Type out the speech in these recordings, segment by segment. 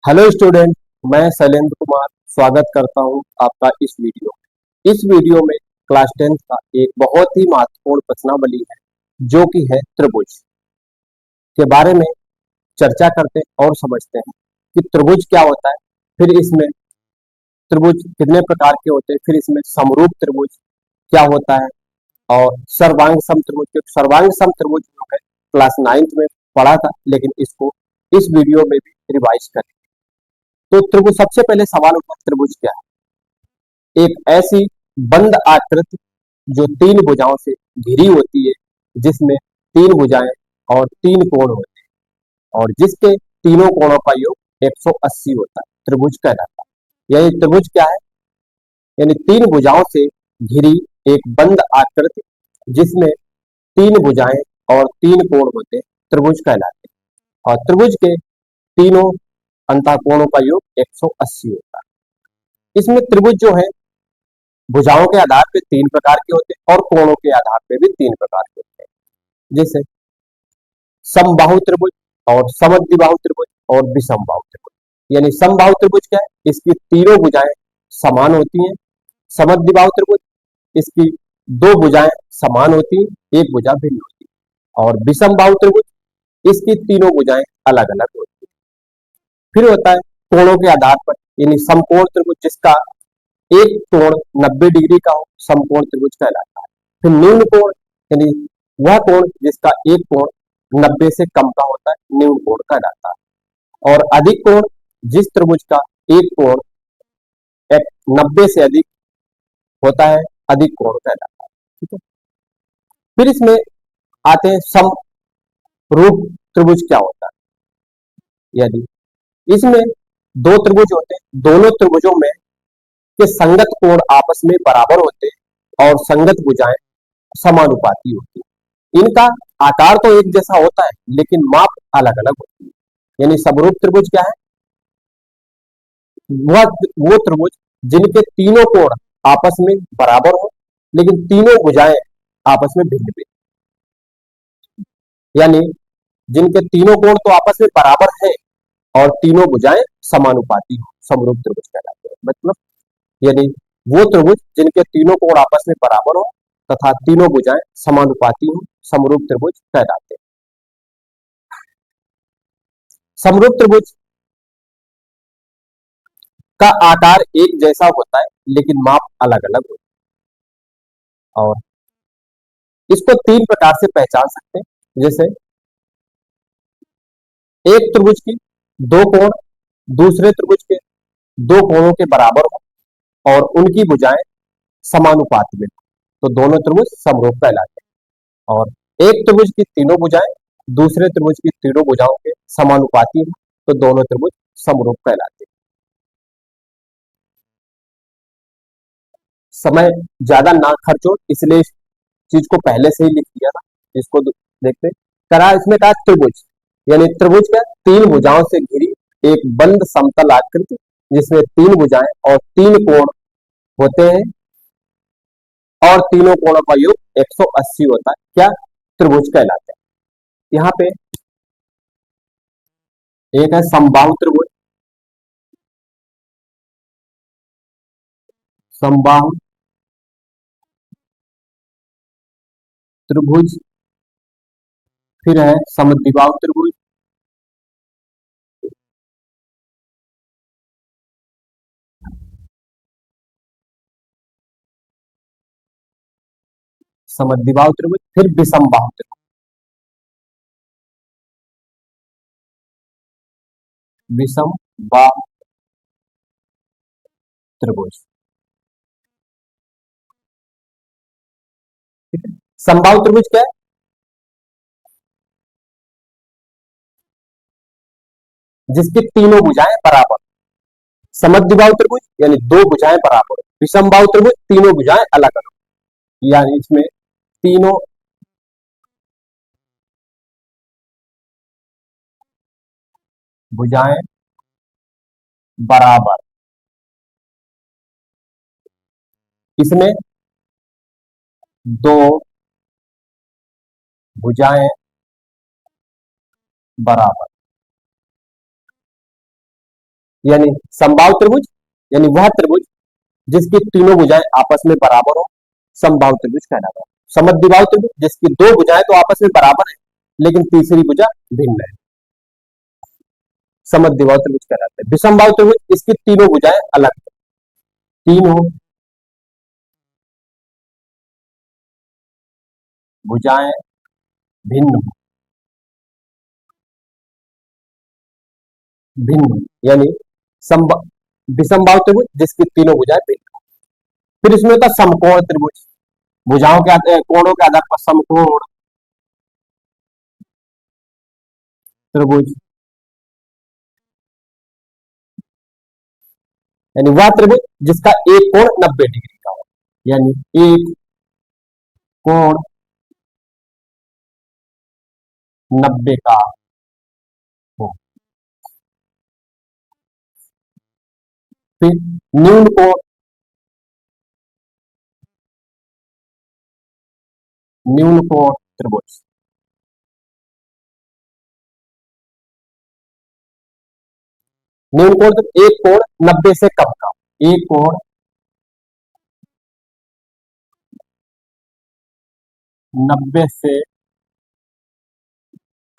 Hello student. मैं शैलेंद्र कुमार स्वागत करता हूं आपका इस वीडियो में। इस वीडियो में क्लास 10th का एक बहुत ही महत्वपूर्ण प्रश्नावली है जो कि है त्रिभुज के बारे में चर्चा करते और समझते हैं कि त्रिभुज क्या होता है। फिर इसमें त्रिभुज कितने प्रकार के होते हैं, फिर इसमें समरूप त्रिभुज क्या होता है और सर्वांग सम त्रिभुज। सर्वांग सम त्रिभुज जो है क्लास 9th में पढ़ा था, लेकिन इसको इस वीडियो में भी रिवाइज करें। तो त्रिभुज, सबसे पहले सवाल उठा, त्रिभुज क्या है? एक ऐसी बंद आकृति जो तीन भुजाओं से घिरी होती है, जिसमें तीन भुजाएं और तीन कोण होते हैं और जिसके तीनों कोणों का योग 180 होता है, त्रिभुज कहलाता है। यही त्रिभुज क्या है? यानी तीन भुजाओं से घिरी एक बंद आकृति जिसमें तीन भुजाएं और तीन कोण होते हैं, त्रिभुज कहलाते हैं। और त्रिभुज के तीनों अंतःकोणों का योग 180 होता है। इसमें त्रिभुज जो है भुजाओं के आधार पे तीन प्रकार के होते हैं और कोणों के आधार पे भी तीन प्रकार के होते हैं, जैसे समबाहु त्रिभुज और समद्विबाहु त्रिभुज और विषमबाहु त्रिभुज। यानी समबाहु त्रिभुज क्या है? इसकी तीनों भुजाएं समान होती हैं। समद्विबाहु त्रिभुज, इसकी दो भुजाएं समान होती हैं, एक भुजा भिन्न होती है। और विषमबाहु त्रिभुज, इसकी तीनों भुजाएं अलग अलग होती हैं। फिर होता है कोणों के आधार पर, यानी समकोण त्रिभुज, जिसका एक कोण 90 डिग्री का हो, समकोण त्रिभुज कहलाता है। फिर न्यून कोण, यानी वह कोण जिसका एक कोण 90 से कम का होता है, न्यून कोण कहलाता है। और अधिक कोण, जिस त्रिभुज का एक कोण 90 से अधिक होता है, अधिक कोण कहलाता है। ठीक है। फिर इसमें आते हैं समरूप त्रिभुज क्या होता है। यदि इसमें दो त्रिभुज होते हैं, दोनों त्रिभुजों में के संगत कोण आपस में बराबर होते हैं और संगत भुजाएं समानुपाती होती है। इनका आकार तो एक जैसा होता है, लेकिन माप अलग अलग होती है। यानी समरूप त्रिभुज क्या है? वह वो त्रिभुज जिनके तीनों कोण आपस में बराबर हो, लेकिन तीनों भुजाएं आपस में भिन्न भिन्न। यानी जिनके तीनों कोण तो आपस में बराबर है और तीनों भुजाएं समानुपाती हो, समरूप त्रिभुज कहलाते हैं। मतलब यानी वो त्रिभुज जिनके तीनों कोण आपस में बराबर हो तथा तीनों भुजाएं समानुपाती हो, समरूप त्रिभुज कहलाते हैं। समरूप त्रिभुज का आकार एक जैसा होता है, लेकिन माप अलग अलग होता है। और इसको तीन प्रकार से पहचान सकते हैं, जैसे एक त्रिभुज की दो कोण दूसरे त्रिभुज के दो कोणों के बराबर हो और उनकी भुजाएं समानुपात में हो, तो दोनों त्रिभुज समरूप कहलाते हैं। और एक त्रिभुज की तीनों भुजाएं दूसरे त्रिभुज की तीनों भुजाओं के समानुपाती हो, तो दोनों त्रिभुज समरूप कहलाते हैं। समय ज्यादा ना खर्च हो, इसलिए इस चीज को पहले से ही लिख दिया था। इसको देखते करा। इसमें कहा त्रिभुज, यानी त्रिभुज का तीन भुजाओं से घिरी एक बंद समतल आकृति जिसमें तीन भुजाएं और तीन कोण होते हैं और तीनों कोणों का योग 180 होता है, क्या त्रिभुज कहलाते हैं। यहाँ पे एक है समबाहु त्रिभुज। समबाहु त्रिभुज, फिर है समद्विबाहु त्रिभुज। समद्विबाहु त्रिभुज, फिर विषमबाहु त्रिभुज। विषम बाहु त्रिभुज। ठीक है। समबाहु त्रिभुज क्या है? जिसकी तीनों भुजाएं बराबर। समद्विबाहु त्रिभुज यानी दो भुजाएं बराबर। विषमबाहु त्रिभुज तीनों भुजाएं अलग अलग, यानी इसमें तीनों भुजाएं बराबर। इसमें दो भुजाएं बराबर। यानी समबाहु त्रिभुज, यानी वह त्रिभुज जिसकी तीनों भुजाएं आपस में बराबर हो, समबाहु त्रिभुज कहलाता है। समद्विबाहु त्रिभुज जिसकी दो भुजाएं तो आपस में बराबर है लेकिन तीसरी भुजा भिन्न है, समद्विबाहु त्रिभुज कहलाता है। विषमबाहु त्रिभुज इसकी तीनों भुजाएं अलग है, तीन हो, भुजाएं भिन्न हो, भिन्न यानी विषमबाहु त्रिभुज जिसकी तीनों भुजाएं भिन्न हो। फिर इसमें होता है समकोण त्रिभुज, भुजाओं के कोणों के आधार पर समकोण त्रिभुज, यानी वह त्रिभुज जिसका एक कोण 90 डिग्री का हो, यानी एक कोण 90 का हो। फिर न्यून कोण, न्यून कोण त्रिभुज, न्यून कोण तो एक कोण 90 से कम का, एक कोण 90 से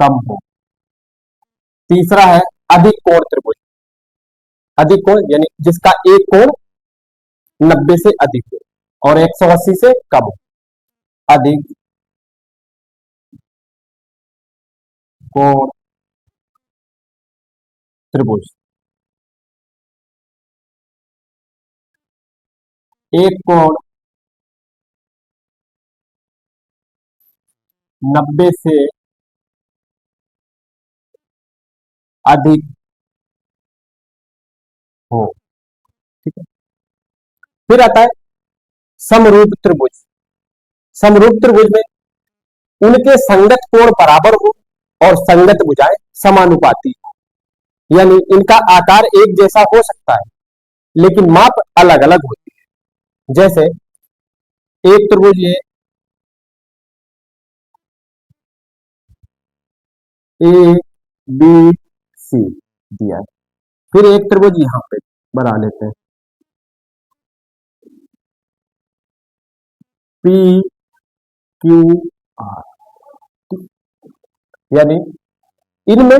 कम हो। तीसरा है अधिक कोण त्रिभुज, अधिक कोण यानी जिसका एक कोण 90 से अधिक हो और 180 से कम हो, अधिक कोण त्रिभुज। एक कोण 90 से अधिक हो, ठीक है। फिर आता है समरूप त्रिभुज, समरूप त्रिभुज में उनके संगत कोण बराबर हो और संगत भुजाएं समानुपाती हो, यानी इनका आकार एक जैसा हो सकता है लेकिन माप अलग अलग होती है। जैसे एक त्रिभुज ये ए बी सी दिया है, फिर एक त्रिभुज यहां पे बना लेते हैं पी क्यू आर, यानी इनमें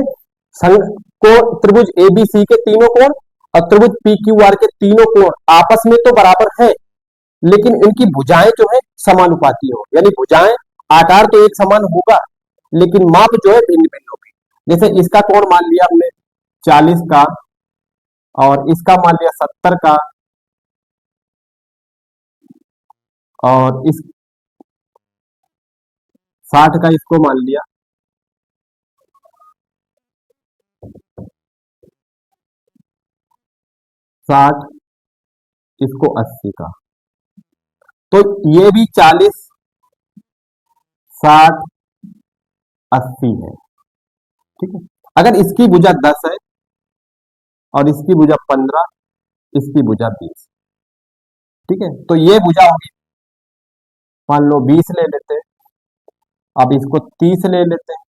संग को त्रिभुज एबीसी के तीनों कोण और त्रिभुज पी क्यू आर के तीनों कोण आपस में तो बराबर है लेकिन इनकी भुजाएं जो है समानुपाती हो, यानी भुजाएं आकार तो एक समान होगा लेकिन माप जो है भिन्न भिन्न होगी। जैसे इसका कोण मान लिया हमने 40 का और इसका मान लिया 70 का और इस 60 का इसको मान लिया, 60 इसको 80 का, तो ये भी 40 60 80 है, ठीक है। अगर इसकी भुजा 10 है और इसकी भुजा 15, इसकी भुजा 20, ठीक है, तो ये भुजा होगी, मान लो 20 ले लेते हैं, अब इसको 30 ले लेते हैं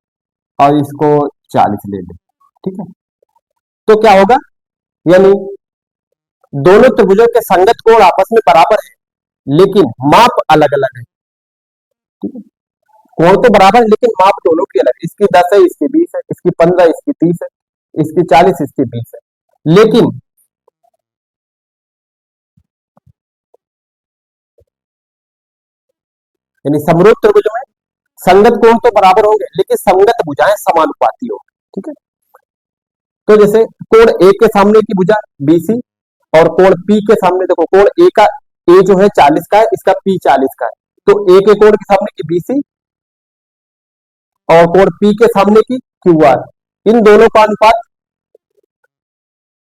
और इसको 40 ले लेते हैं, ठीक है। तो क्या होगा, यानी दोनों त्रिभुजों के संगत कोण आपस में बराबर है लेकिन माप अलग अलग है, ठीक है। कोण तो बराबर है लेकिन माप दोनों की अलग, इसकी 10 है इसकी 20 है, इसकी 15 इसकी 30 है, इसकी 40 इसकी 20 है, लेकिन यानी समरूप त्रिभुज में संगत कोण तो बराबर होंगे लेकिन संगत भुजाएं समानुपाती होंगी, ठीक है। तो जैसे कोण ए के सामने की भुजा बीसी और कोण पी के सामने, देखो कोण ए का, ए जो है 40 का है, इसका पी 40 का है, तो ए के कोण के सामने की बीसी और कोण पी के सामने की क्यू आर, इन दोनों का अनुपात,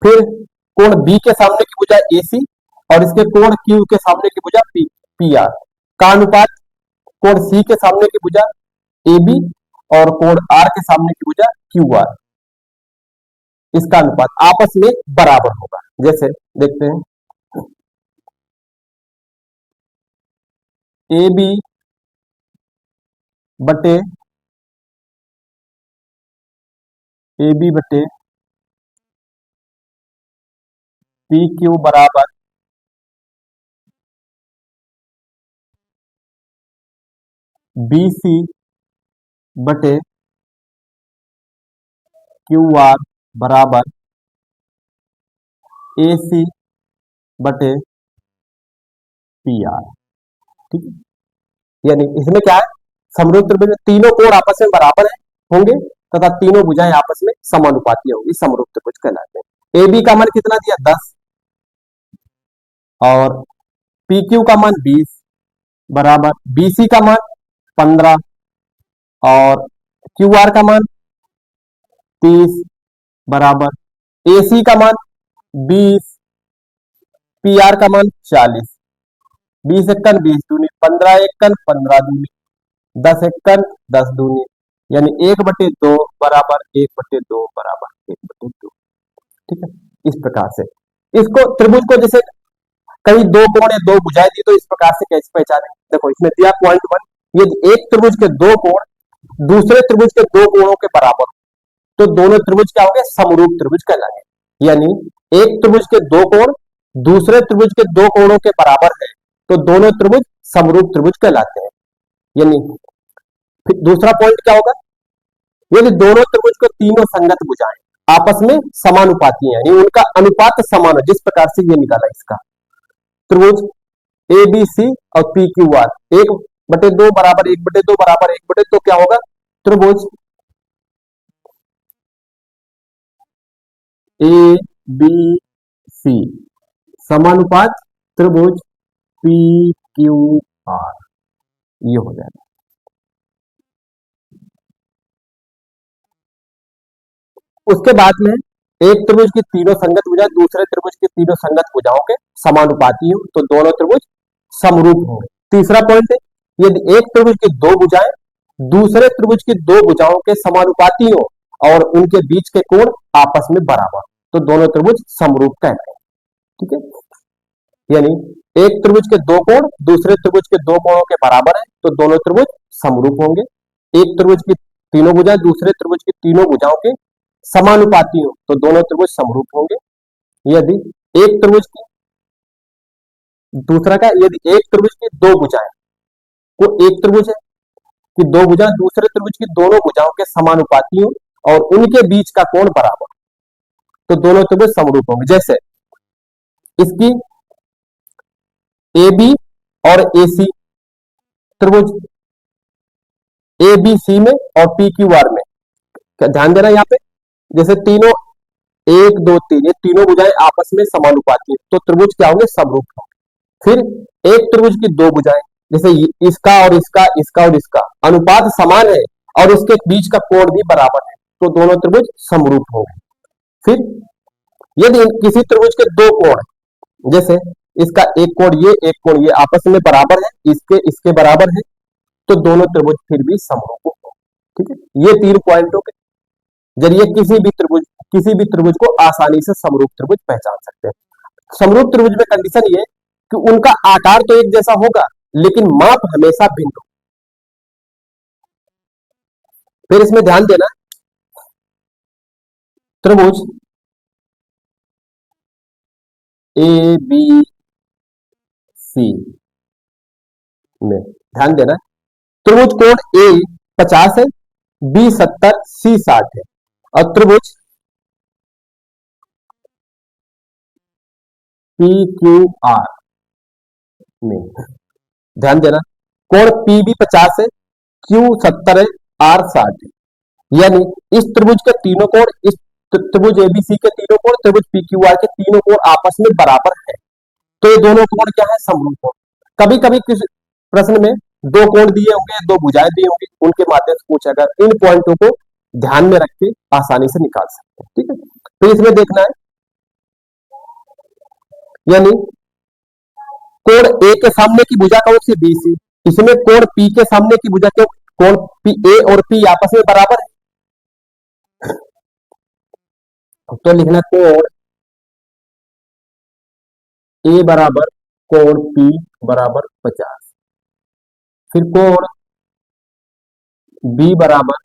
फिर कोण बी के सामने की भुजा एसी और इसके कोण क्यू के सामने की भुजा पी पी आर का अनुपात, कोण सी के सामने की भुजा ए बी और कोण आर के सामने की भुजा क्यू आर, इसका अनुपात आपस में बराबर होगा। जैसे देखते हैं ए बी बटे ए बी बटे पी क्यू बराबर बी सी बटे क्यू आर बराबर ए सी बटे पी आर। ठीक है, यानी इसमें क्या है, समरूप त्रिभुज में तीनों कोण आपस में बराबर है होंगे तथा तीनों भुजाएं आपस में समानुपाती होंगी, समरूप त्रिभुज कहलाते हैं। ए बी का मान कितना दिया 10 और पी क्यू का मान 20 बराबर बी सी का मान 15 और क्यू आर का मान 30 बराबर ए सी का मान 20, पी आर का मान 40। 20 एक्कन 20 दूनी 15, एक्कन 15 दूनी 10 एक्कन 10 दूनी, यानी 1/2 बराबर 1/2 बराबर 1/2। ठीक है, इस प्रकार से इसको त्रिभुज को जैसे कहीं दो कोण या दो भुजाएं दी तो इस प्रकार से कैसे पहचाने, देखो इसमें दिया पॉइंट 1, यदि एक त्रिभुज के दो कोण दूसरे त्रिभुज के दो कोणों के बराबर तो दोनों त्रिभुज क्या होंगे, समरूप त्रिभुज कहलाएंगे। यानी एक त्रिभुज के दो कोण दूसरे त्रिभुज के दो कोणों के बराबर है तो दोनों त्रिभुज समरूप त्रिभुज कहलाते हैं। यानी फिर दूसरा पॉइंट क्या होगा, यदि दोनों त्रिभुज को तीनों संगत भुजाएं आपस में समानुपाती हैं, यानी उनका अनुपात समान हो, जिस प्रकार से ये निकाला इसका त्रिभुज ए बी सी और पी क्यू आर 1/2 बराबर 1/2 बराबर 1/2, तो क्या होगा, त्रिभुज ए बी सी समानुपात त्रिभुज पी क्यू आर, ये हो जाएगा। उसके बाद में एक त्रिभुज की तीनों संगत भुजाएं दूसरे त्रिभुज की तीनों संगत भुजाओं के समानुपाती हो तो दोनों त्रिभुज समरूप होंगे। तीसरा पॉइंट है, यदि एक त्रिभुज की दो भुजाएं दूसरे त्रिभुज की दो भुजाओं के समानुपाती हो और उनके बीच के कोण आपस में बराबर तो दोनों त्रिभुज समरूप कहते हैं। ठीक है, यानी एक त्रिभुज के दो कोण दूसरे त्रिभुज के दो कोणों के बराबर है तो दोनों त्रिभुज समरूप होंगे। एक त्रिभुज की तीनों भुजाएं दूसरे त्रिभुज की तीनों भुजाओं के समानुपाती हो तो दोनों त्रिभुज समरूप होंगे। यदि एक त्रिभुज की दूसरा का यदि एक त्रिभुज की दो भुजाएं को एक त्रिभुज है कि दो भुजाएं दूसरे त्रिभुज की दोनों भुजाओं के समानुपाती हो और उनके बीच का कोण बराबर तो दोनों त्रिभुज समरूप होंगे। जैसे इसकी ए बी और ए सी त्रिभुज ए बी सी में और पी क्यू आर में, क्या ध्यान देना यहाँ पे, जैसे तीनों 1 2 3 ये तीनों भुजाएं आपस में समानुपाती है तो त्रिभुज क्या होंगे, समरूप होंगे। फिर एक त्रिभुज की दो भुजाएं जैसे इसका और इसका इसका और इसका अनुपात समान है और इसके बीच का कोण भी बराबर है तो दोनों त्रिभुज समरूप होंगे। फिर यदि किसी त्रिभुज के दो कोण जैसे इसका एक कोण ये आपस में बराबर है, इसके इसके बराबर है तो दोनों त्रिभुज फिर भी समरूप होंगे। ठीक है, ये 3 पॉइंटों के जरिए किसी भी त्रिभुज को आसानी से समरूप त्रिभुज पहचान सकते हैं। समरूप त्रिभुज में कंडीशन ये कि उनका आकार तो एक जैसा होगा लेकिन माप हमेशा भिन्न हो। फिर इसमें ध्यान देना, त्रिभुज ए बी सी में ध्यान देना, त्रिभुज कोण ए 50 है, बी 70, सी 60 है और त्रिभुज पी क्यू आर में ध्यान देना कोण पी बी 50 है, क्यू 70 है, आर 60 है। यानी इस त्रिभुज के तीनों कोण इस त्रिभुज एबीसी के तीनों कोण त्रिभुज पी क्यू आर के तीनों कोण आपस में बराबर है तो ये दोनों कोण क्या है, समरूप कोण। कभी कभी किस प्रश्न में दो कोण दिए होंगे दो भुजाएं दी होंगी उनके माध्यम से पूछा गया, इन पॉइंटों को ध्यान में रख के आसानी से निकाल सकते हैं। ठीक है, तो इसमें देखना है, यानी कोण ए के सामने की भुजा कौन सी, बी सी। इसमें कोण पी के सामने की भुजा क्यों, कोण पी ए और पी आपस में बराबर है तो लिखना कोण ए बराबर कोण पी बराबर 50, फिर कोण बी बराबर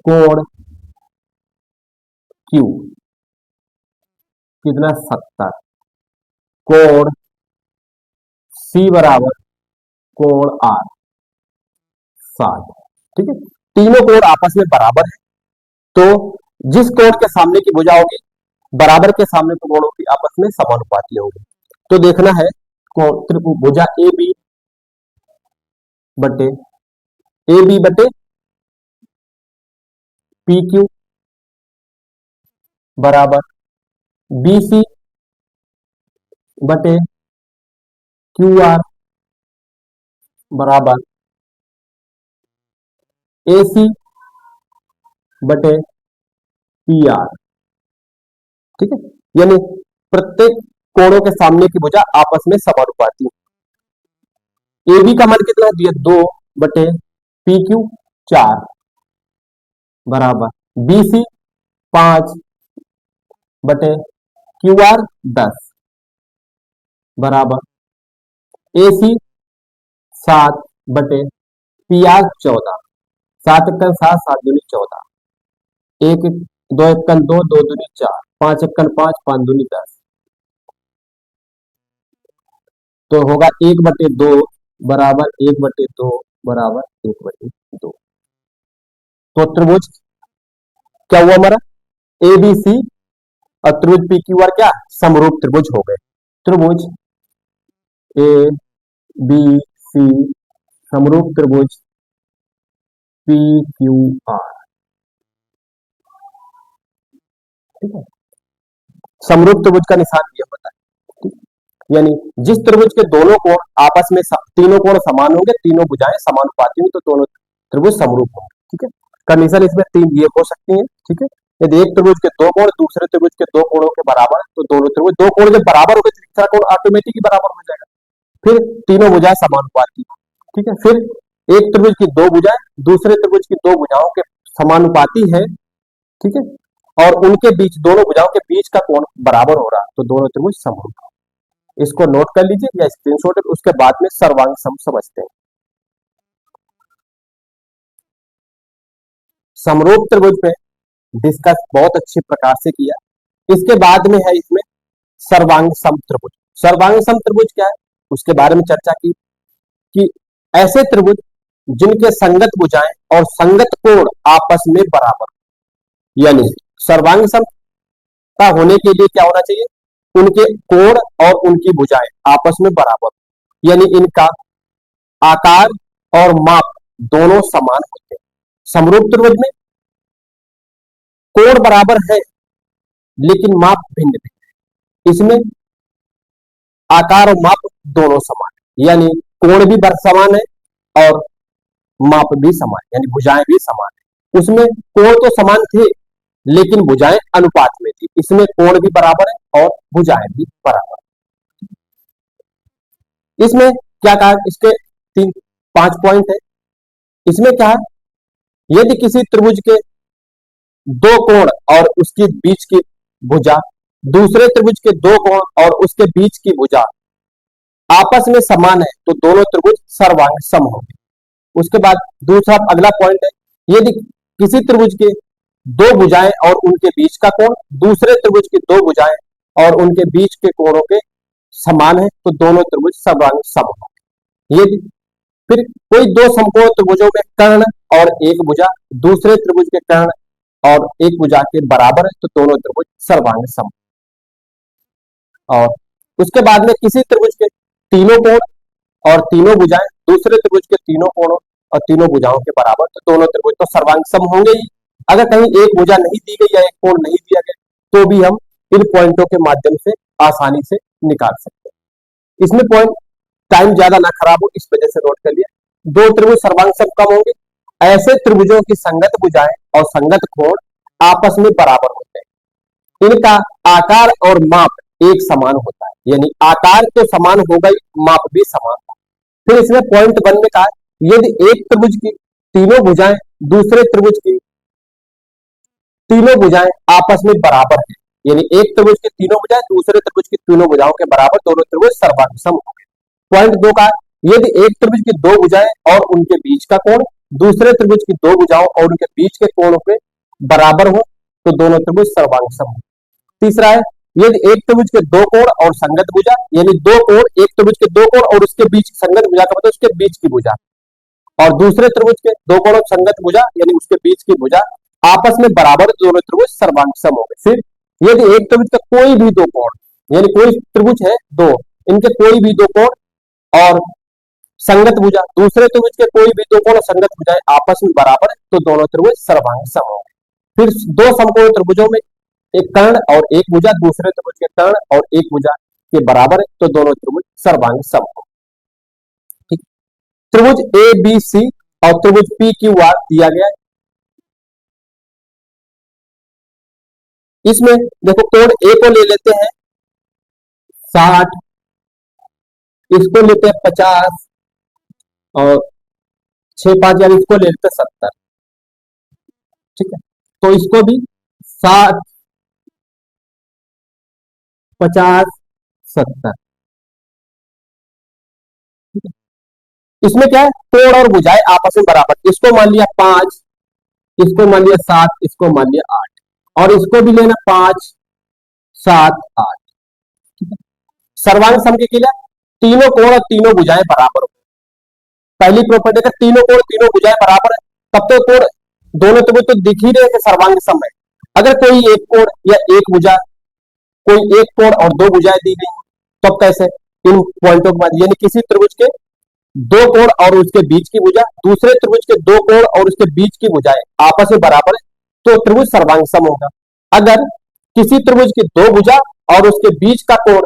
कोण क्यू कितना 70, कोण सी बराबर कोण आर 60। ठीक है, तीनों कोण आपस में बराबर है, तो जिस कोण के सामने की भुजा होगी बराबर के सामने के कोणों की आपस में समानुपाती होगी। तो देखना है भुजा ए बी बटे पी क्यू बराबर बी सी बटे क्यू आर बराबर ए सी बटे पी आर। ठीक है, यानी प्रत्येक कोणों के सामने की भुजा आपस में समानुपाती। ए बी का मान कितना दिया 2 बटे पी क्यू 4 बराबर बी सी 5 बटे क्यू आर 10 बराबर ए सी 7 बटे पी आर 14। 7 एकन 7, 7 दूनी 14, 1 2 एकन 2, 2 दूनी 4, 5 एकन 5, 5 दूनी 10। तो होगा 1/2 बराबर 1/2 बराबर 1/2। तो त्रिभुज क्या हुआ हमारा ए बी सी और त्रिभुज पी क्यू आर क्या समरूप त्रिभुज हो गए। त्रिभुज ए बी सी समरूप त्रिभुज पी क्यू आर। ठीक है, समरूप त्रिभुज का निशान ये होता है, यानी जिस त्रिभुज के दोनों कोण आपस में तीनों कोण समान होंगे, तीनों भुजाएं समानुपाती होंगी, तो दोनों त्रिभुज समरूप होंगे। ठीक है, कंडीशन इसमें 3 ये हो सकती है। ठीक है, यदि एक त्रिभुज के दो कोण दूसरे त्रिभुज के दो कोणों के बराबर, तो दोनों त्रिभुज दो कोण जब बराबर हो गए तो तीसरा कोण ऑटोमेटिक ही बराबर हो जाएगा। फिर तीनों भुजाएं समानुपाती। ठीक है, फिर एक त्रिभुज की दो भुजाएं दूसरे त्रिभुज की दो भुजाओं के समानुपाती है। ठीक है, और उनके बीच दोनों भुजाओं के बीच का कोण बराबर हो रहा, तो दोनों त्रिभुज समरूप। इसको नोट कर लीजिए या स्क्रीनशॉट, उसके बाद में सर्वांग सम समझते हैं। समरूप त्रिभुज पे डिस्कस बहुत अच्छे प्रकार से किया। इसके बाद में है इसमें सर्वांग सम त्रिभुज। सर्वांग सम त्रिभुज क्या है उसके बारे में चर्चा की कि ऐसे त्रिभुज जिनके संगत भुजाएं और संगत कोण आपस में बराबर, यानी सर्वांग समता होने के लिए क्या होना चाहिए, उनके कोण और उनकी भुजाएं आपस में बराबर, यानी इनका आकार और माप दोनों समान होते हैं। समरूप त्रिभुज में कोण बराबर है लेकिन माप भिन्न भिन्न है, इसमें आकार और माप दोनों समान है, यानी कोण भी समान है और माप भी समान, यानी भुजाएं भी समान है। उसमें कोण तो समान थे लेकिन भुजाएं अनुपात में थी, इसमें कोण भी बराबर है और भुजाएं भी बराबर है। इसमें क्या कहा, इसके 5 पॉइंट है। इसमें क्या है, यदि किसी त्रिभुज के दो कोण और उसके बीच की भुजा दूसरे त्रिभुज के दो कोण और उसके बीच की भुजा आपस में समान है, तो दोनों त्रिभुज सर्वांग सम होंगे। उसके बाद दूसरा अगला पॉइंट है, यदि किसी त्रिभुज के दो भुजाएं और उनके बीच का कोण दूसरे त्रिभुज की दो भुजाएं और उनके बीच के कोणों के समान है, तो दोनों त्रिभुज सर्वांग सम होंगे। यदि फिर कोई दो समकोण त्रिभुजों में कर्ण और एक भुजा दूसरे त्रिभुज के कर्ण और एक भुजा के बराबर है, तो दोनों त्रिभुज सर्वांग सम। और उसके बाद में किसी त्रिभुज के तीनों कोण और तीनों भुजाएं दूसरे त्रिभुज के तीनों कोणों और तीनों भुजाओं के बराबर, तो दोनों त्रिभुज तो सर्वांग सम होंगे ही। अगर कहीं एक भुजा नहीं दी गई या एक कोण नहीं दिया गया, तो भी हम इन पॉइंटों के माध्यम से आसानी से निकाल सकते हैं। इसमें पॉइंट टाइम ज्यादा ना खराब हो इस वजह से नोट कर लिया। दो त्रिभुज सर्वांग सम कब होंगे, ऐसे त्रिभुजों की संगत भुजाएं और संगत कोण आपस में बराबर होते हैं, इनका आकार और माप एक समान होता है, यानी आकार तो समान होगा ही, माप भी समान होगा। फिर इसमें पॉइंट 1 में कहा, यदि एक त्रिभुज की तीनों भुजाएं दूसरे त्रिभुज की तीनों भुजाएं आपस में बराबर है, यानी एक त्रिभुज की तीनों भुजाएं दूसरे त्रिभुज की तीनों भुजाओं के बराबर, दोनों त्रिभुज सर्वांग सम होंगे। पॉइंट 2 का, यदि एक त्रिभुज की दो भुजाएं और उनके बीच का कोण दूसरे त्रिभुज की दो भुजाओं और उनके बीच के कोण के बराबर हो, तो दोनों त्रिभुज सर्वांग सम होंगे। तीसरा है, यदि एक त्रिभुज के दो कोण और संगत भुजा, यानी दो कोण, एक त्रिभुज के दो कोण और उसके बीच संगत भुजा का मतलब उसके बीच की भुजा, और दूसरे त्रिभुज के दो कोण और संगत भुजा यानी उसके बीच की भुजा आपस में बराबर, दोनों त्रिभुज सर्वांग सम हो गए। फिर यदि एक त्रिभुज का कोई भी दो कोण, यानी कोई त्रिभुज है दो, इनके कोई भी दो कोण और संगत भुजा, दूसरे त्रिभुज के कोई भी दो कोण और संगत भुजाएं आपस में बराबर, तो दोनों त्रिभुज सर्वांग सम हो गए। फिर दो समकोण त्रिभुजों में एक कर्ण और एक भुजा दूसरे त्रिभुज के कर्ण और एक भुजा के बराबर है, तो दोनों त्रिभुज सर्वांग सम हो। ठीक, त्रिभुज ए बी सी और त्रिभुज पी क्यू आर दिया गया है। इसमें देखो कोण ए को ले लेते हैं 60, इसको लेते हैं 50 और 6 5 यानी इसको ले लेते हैं 70। ठीक है, तो इसको भी 60 50 70। इसमें क्या है, कोण और भुजाएं आपस में बराबर, इसको मान लिया 5, इसको मान लिया 7, इसको मान लिया 8 और इसको भी लेना 5 7 8। सर्वांग सम के लिए तीनों कोण और तीनों भुजाएं बराबर हो। पहली प्रॉपर्टी का तीनों कोण तीनों भुजाएं बराबर है, तब तो कोण दोनों तो दिख ही रहे थे सर्वांग सम है। अगर कोई एक कोण या एक भुजा, कोई एक कोण और दो भुजाएं दी गई, तब तो कैसे इन पॉइंटों के बाद, यानी किसी त्रिभुज के दो कोण और उसके बीच की भुजा, दूसरे त्रिभुज के दो कोण और उसके बीच की भुजाएं आपस में बराबर है, तो त्रिभुज सर्वांग सम होगा। अगर किसी त्रिभुज की दो भुजा और उसके बीच का कोण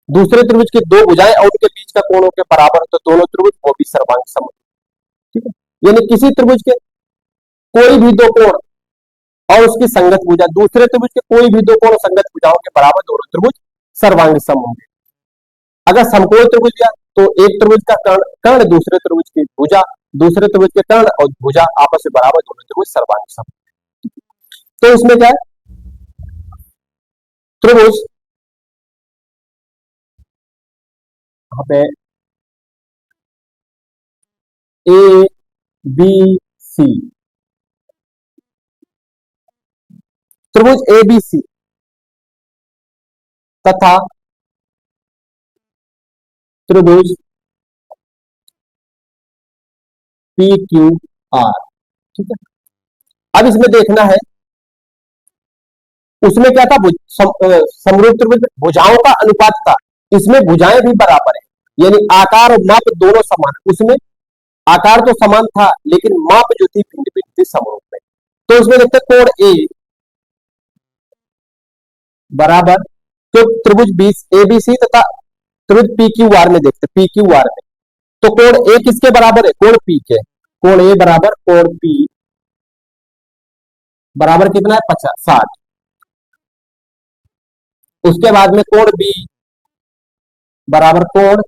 दूसरे त्रिभुज की दो भुजाएं और उनके बीच का कोणों के बराबर, तो दोनों त्रिभुज वो भी सर्वांग सम। ठीक है, यानी किसी त्रिभुज के कोई भी दो कोण और उसकी संगत भुजा दूसरे त्रिभुज के कोई भी दो कोण और संगत भुजाओं के बराबर, दोनों त्रिभुज सर्वांग सम होंगे। अगर समकोण त्रिभुज दिया तो एक त्रिभुज का कर्ण कर्ण दूसरे त्रिभुज की भुजा, दूसरे त्रिभुज के कर्ण और भुजा आपस में बराबर, दोनों त्रिभुज सर्वांग सम। तो इसमें क्या है, त्रिभुज यहाँ पे ए बी सी, त्रिभुज ए बी सी तथा त्रिभुज पी क्यू आर। ठीक है, अब इसमें देखना है, उसमें क्या था, समरूप त्रिभुज भुजाओं का अनुपात था, इसमें भुजाएं भी बराबर है, यानी आकार और माप दोनों समान। उसमें आकार तो समान था लेकिन माप जो थी भिन्न भिन्न थी समरूप में। तो उसमें देखते कोण ए बराबर, तो त्रिभुज बीस ए बी सी तथा त्रिभुज पी क्यू आर में देखते पी क्यू आर में, तो कोण ए किसके बराबर है, कोण पी के, कोण ए बराबर कोण पी बराबर कितना है 50 60। उसके बाद में कोण बी बराबर कोण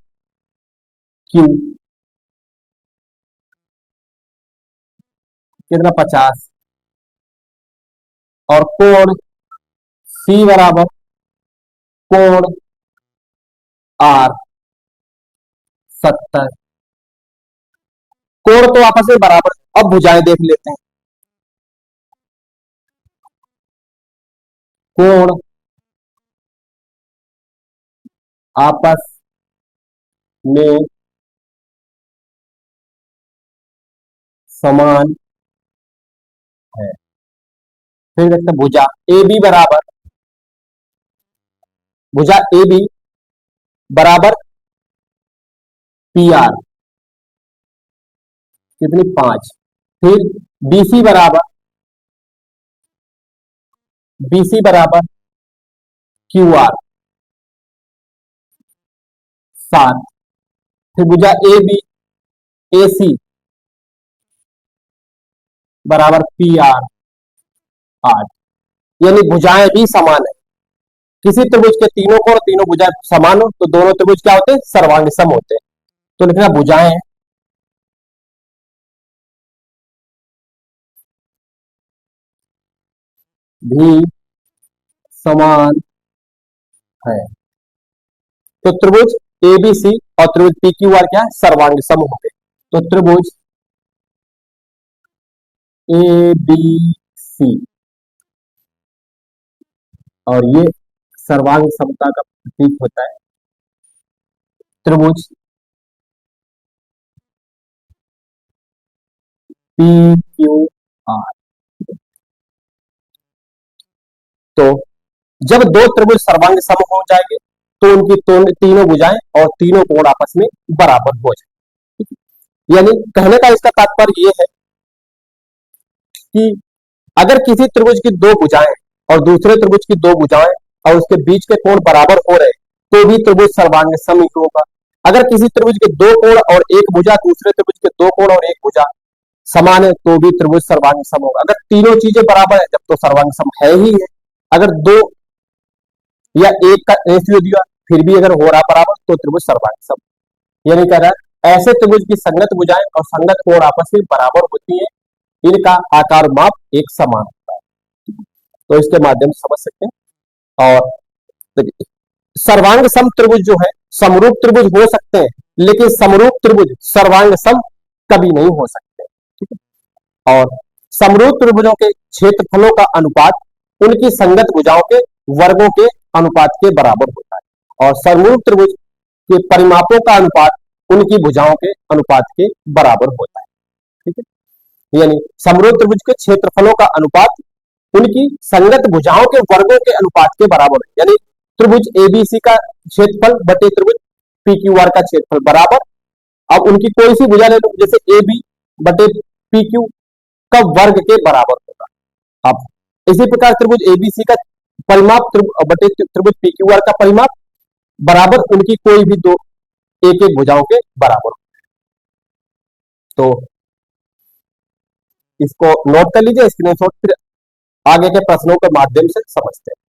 क्यू कितना 50 और कोण सी बराबर कोण आर 70। कोण तो आपस में बराबर, अब भुजाएं देख लेते हैं। कोण आपस में समान है। फिर देखते हैं भुजा ए बी बराबर, भुजा ए बी बराबर पी आर कितनी 5। फिर बीसी बराबर, बीसी बराबर क्यू आर 7। फिर भुजा ए बी ए सी बराबर पी आर 8, यानी भुजाएं भी समान है। किसी त्रिभुज के तीनों कोण तीनों भुजाएं समान हो तो दोनों त्रिभुज क्या होते हैं, सर्वांग सम होते हैं। तो लिखना भुजाएं भी समान है, तो त्रिभुज एबीसी और त्रिभुज पी क्यू आर क्या है, सर्वांग सम होंगे। तो त्रिभुज ए बी सी और ये सर्वांग समता का प्रतीक होता है त्रिभुज पी क्यू आर। तो जब दो त्रिभुज सर्वांग सम हो जाएंगे तो उनकी तीनों भुजाएं और तीनों कोण आपस में बराबर हो जाए। यानी कहने का इसका तात्पर्य यह है कि अगर किसी त्रिभुज की दो भुजाएं और दूसरे त्रिभुज की दो भुजाएं और उसके बीच के कोण बराबर हो रहे तो भी त्रिभुज सर्वांग सम ही होगा। अगर किसी त्रिभुज के दो कोण और एक भुजा दूसरे त्रिभुज के दो कोण और एक भुजा समान है तो भी त्रिभुज सर्वांग सम होगा। अगर तीनों चीजें बराबर है जब तो सर्वांग सम है ही है। अगर दो या एक का रेशियो दिया फिर भी अगर हो रहा बराबर तो त्रिभुज सर्वांग सम। यानी कह रहा है ऐसे त्रिभुज की संगत भुजाएं और संगत कोण आपस में बराबर होती है, इनका आकार माप एक समान होता है। तो इसके माध्यम से समझ सकते हैं। और सर्वांग सम त्रिभुज जो है समरूप त्रिभुज हो सकते हैं लेकिन समरूप त्रिभुज सर्वांग सम कभी नहीं हो सकते। ठीक है। और समरूप त्रिभुजों के क्षेत्रफलों का अनुपात उनकी संगत भुजाओं के वर्गों के अनुपात के बराबर होता है और समरूप त्रिभुज के परिमापों का अनुपात उनकी भुजाओं के अनुपात के बराबर होता है। ठीक है। यानी समरूप त्रिभुज के क्षेत्रफलों का अनुपात उनकी संगत भुजाओं के वर्गों के अनुपात के बराबर है। यानी त्रिभुज एबीसी का क्षेत्रफल बटे त्रिभुज पीक्यूआर का क्षेत्रफल बराबर। अब उनकी कोई सी भुजा ले लो जैसे ए बी बटे पी क्यू का वर्ग के बराबर होगा। अब इसी प्रकार त्रिभुज एबीसी का परिमाप बटे त्रिभुज पीक्यूआर का परिमाप बराबर उनकी कोई भी दो एक एक भुजाओं के बराबर। तो इसको नोट कर लीजिए स्क्रीनशॉट, फिर आगे के प्रश्नों के माध्यम से समझते हैं।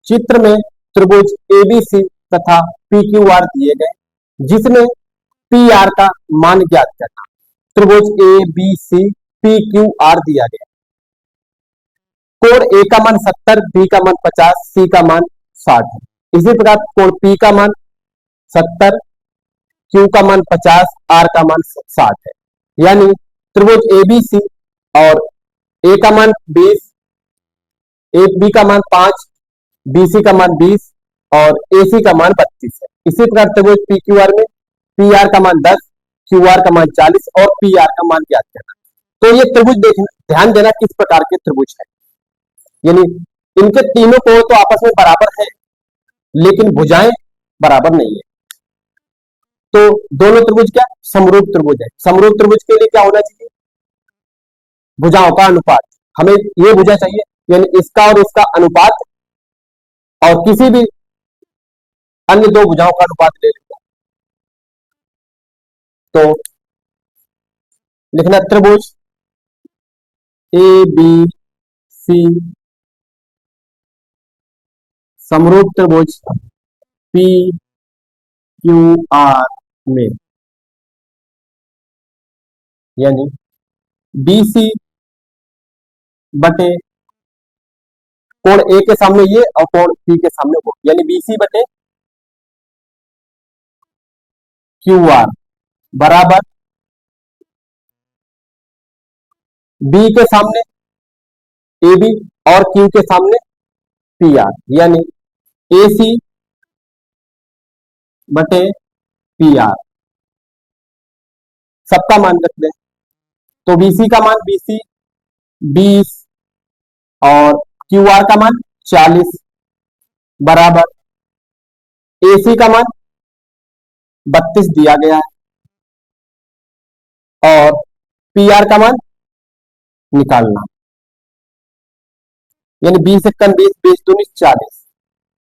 चित्र में त्रिभुज एबीसी तथा पीक्यूआर दिए गए जिसमें पी आर का मान ज्ञात करना। त्रिभुज A B C P Q R दिया गया। कोण ए का मान 70, बी का मान 50, सी का मान 60 है। इसी प्रकार कोण पी का मान 70, क्यू का मान 50, आर का मान 60 है। यानी त्रिभुज एबीसी और ए का मान 20, ए बी का मान 5, बीसी का मान 20 और एसी का मान 32 है। इसी प्रकार त्रिभुज पी क्यू आर में पी आर का मान 10, क्यू आर का मान 40 और पी आर का मान ज्ञात करना। तो ये त्रिभुज देखना, ध्यान देना किस प्रकार के त्रिभुज है। यानी इनके तीनों कोण तो आपस में बराबर है लेकिन भुजाएं बराबर नहीं है। तो दोनों त्रिभुज क्या समरूप त्रिभुज है। समरूप त्रिभुज के लिए क्या होना चाहिए, भुजाओं का अनुपात। हमें ये भुजा चाहिए यानी इसका और इसका अनुपात और किसी भी अन्य दो भुजाओं का अनुपात ले लेंगे। तो लिखना त्रिभुज ए बी सी समरूप त्रिभुज पी क्यू आर में यानी बीसी बटे कोण ए के सामने ये और कोण सी के सामने वो, यानी बीसी बटे क्यू आर बराबर बी के सामने ए बी और क्यू के सामने पी आर, यानी ए सी बटे पी आर सबका मान रख दें। तो बीसी का मान बीसी 20 और क्यू आर का मान 40 बराबर एसी का मान 32 दिया गया है और पी आर का मान निकालना। यानी 20 × 20, 20×2 = 40।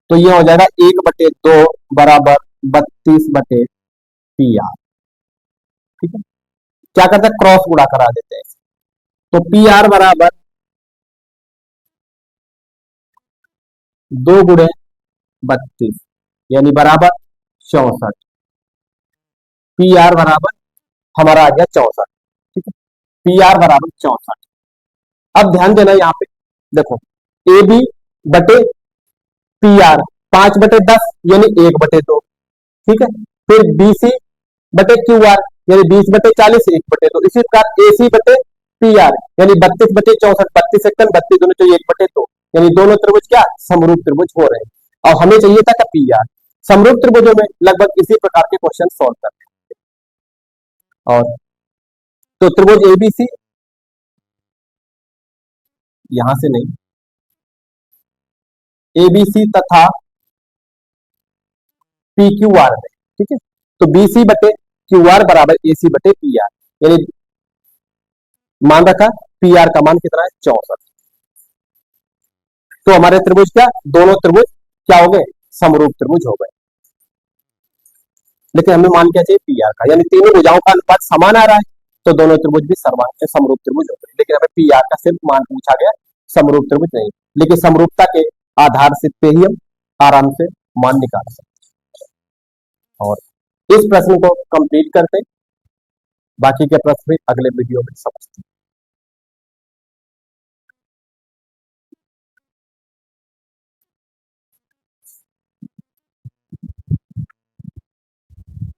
तो ये हो जाएगा 1/2 बराबर 32/PR। ठीक है, क्या करते हैं, क्रॉस गुणा करा देते हैं। तो PR बराबर 2 × 32 यानी बराबर 64। PR बराबर हमारा आ गया 64। ठीक है, PR बराबर 64। अब ध्यान देना यहाँ पे, देखो AB बटे PR 5/10 यानी 1/2। ठीक है, फिर BC बटे QR यानी 20/40 1/2। इसी प्रकार AC बटे PR यानी 32/64, 32 सेकंड 32 दोनों चाहिए 1/2, यानी दोनों त्रिभुज क्या समरूप त्रिभुज हो रहे हैं। और हमें चाहिए था PR। समरूप त्रिभुजों में लगभग इसी प्रकार के क्वेश्चन सॉल्व करते हैं। और तो त्रिभुज ABC यहां से नहीं, ABC तथा PQR में। ठीक है, तो BC बटे QR बराबर AC बटे PR, यानी मान रखा PR का मान कितना है 64। तो हमारे त्रिभुज क्या, दोनों त्रिभुज क्या हो गए, समरूप त्रिभुज हो गए। लेकिन हमें मान क्या चाहिए, PR का, यानी तीनों भुजाओं का अनुपात समान आ रहा है, तो दोनों त्रिभुज भी समरूप त्रिभुज हो गए। लेकिन हमें PR का सिर्फ मान पूछा गया, समरूप त्रिभुज नहीं। लेकिन समरूपता के आधार से ही हम आराम से मान निकाल सकते हैं। और इस प्रश्न को कंप्लीट करते, बाकी के प्रश्न भी अगले वीडियो में समझते हैं।